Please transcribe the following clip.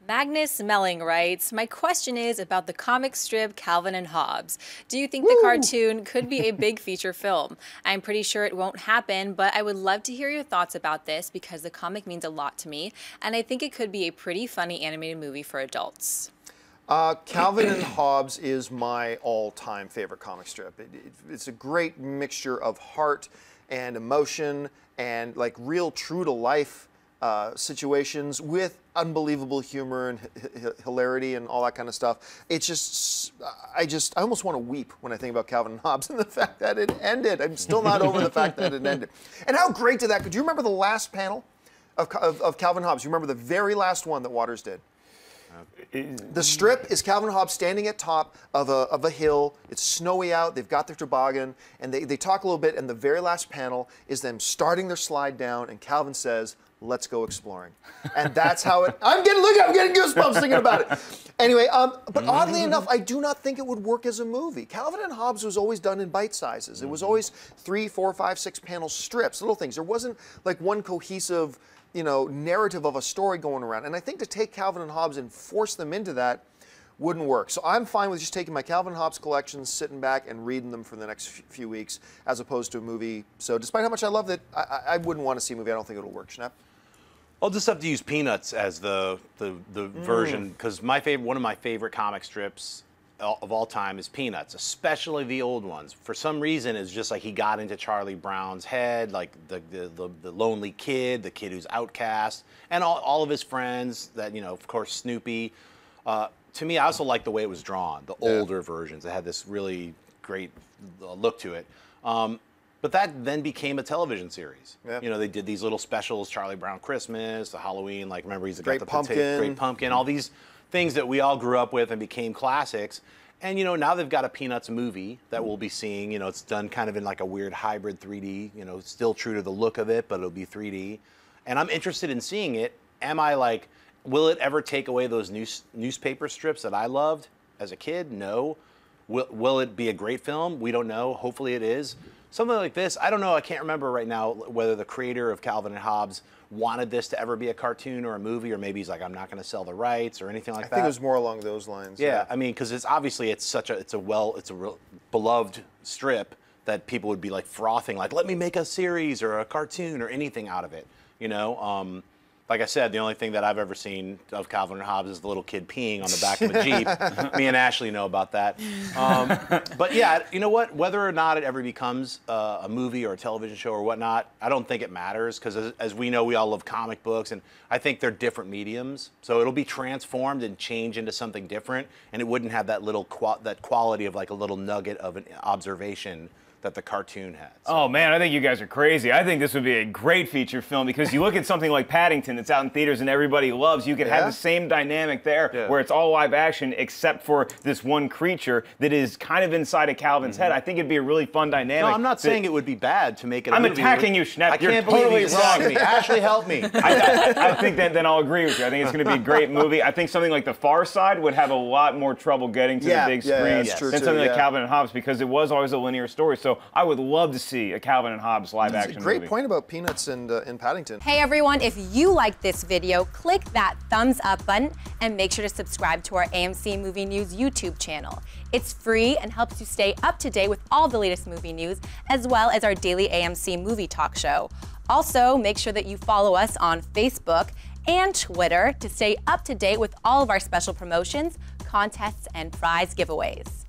Magnus Meling writes, my question is about the comic strip Calvin and Hobbes. Do you think the cartoon could be a big feature film? I'm pretty sure it won't happen, but I would love to hear your thoughts about this because the comic means a lot to me, and I think it could be a pretty funny animated movie for adults. Calvin and Hobbes is my all-time favorite comic strip. It's a great mixture of heart and emotion and like real true-to-life situations with unbelievable humor and hilarity and all that kind of stuff. It's just, I almost want to weep when I think about Calvin and Hobbes and the fact that it ended. I'm still not over the fact that it ended. And how great did that go? Do you remember the last panel of Calvin and Hobbes? You remember the very last one that Waters did? The strip is Calvin and Hobbes standing at top of a hill. It's snowy out. They've got their toboggan, and they talk a little bit. And the very last panel is them starting their slide down, and Calvin says, "Let's go exploring," and that's how it. I'm getting goosebumps thinking about it. Anyway, but oddly enough, I do not think it would work as a movie. Calvin and Hobbes was always done in bite sizes. It was always 3, 4, 5, 6 panel strips, little things. There wasn't like one cohesive, narrative of a story going around. And I think to take Calvin and Hobbes and force them into that wouldn't work. So I'm fine with just taking my Calvin and Hobbes collections, sitting back and reading them for the next few weeks, as opposed to a movie. So despite how much I love it, I wouldn't want to see a movie. I don't think it'll work. Schnapp? I'll just have to use Peanuts as the version, because one of my favorite comic strips of all time is Peanuts, especially the old ones. For some reason, it's just like he got into Charlie Brown's head, like the lonely kid, the kid who's outcast, and all of his friends. That of course, Snoopy. To me, I also like the way it was drawn, the older versions. It had this really great look to it. But that then became a television series. Yeah. They did these little specials, Charlie Brown Christmas, the Halloween, like remember he's Great Pumpkin, all these things that we all grew up with and became classics. And now they've got a Peanuts movie that we'll be seeing. It's done kind of in like a weird hybrid 3D, still true to the look of it, but it'll be 3D. And I'm interested in seeing it. Am I like, will it ever take away those newspaper strips that I loved as a kid? No. Will it be a great film? We don't know. Hopefully it is. Something like this, I don't know, I can't remember right now whether the creator of Calvin and Hobbes wanted this to ever be a cartoon or a movie, or maybe he's like, I'm not going to sell the rights or anything like that. I think it was more along those lines. Yeah, I mean, because it's obviously it's a real beloved strip that people would be like frothing, like, let me make a series or a cartoon or anything out of it, Like I said, the only thing that I've ever seen of Calvin and Hobbes is the little kid peeing on the back of a Jeep. Me and Ashley know about that. But yeah, you know what? Whether or not it ever becomes a movie or a television show or whatnot, I don't think it matters, because as we know, we all love comic books, and I think they're different mediums. So it'll be transformed and change into something different, and it wouldn't have that little that quality of like a little nugget of an observation that the cartoon had. So. Oh man, I think you guys are crazy. I think this would be a great feature film, because you look at something like Paddington that's out in theaters and everybody loves, you could have the same dynamic there where it's all live action except for this one creature that is kind of inside of Calvin's head. I think it'd be a really fun dynamic. No, I'm not saying it would be bad to make it a movie. I'm attacking you, Schnapp. You're totally wrong. Me. Ashley, help me. I think that then I'll agree with you. I think it's going to be a great movie. I think something like The Far Side would have a lot more trouble getting to the big screen than something like Calvin and Hobbes, because it was always a linear story. So I would love to see a Calvin and Hobbes live action movie. Great point about Peanuts and Paddington. Hey everyone, if you like this video, click that thumbs up button and make sure to subscribe to our AMC Movie News YouTube channel. It's free and helps you stay up to date with all the latest movie news, as well as our daily AMC movie talk show. Also, make sure that you follow us on Facebook and Twitter to stay up to date with all of our special promotions, contests, and prize giveaways.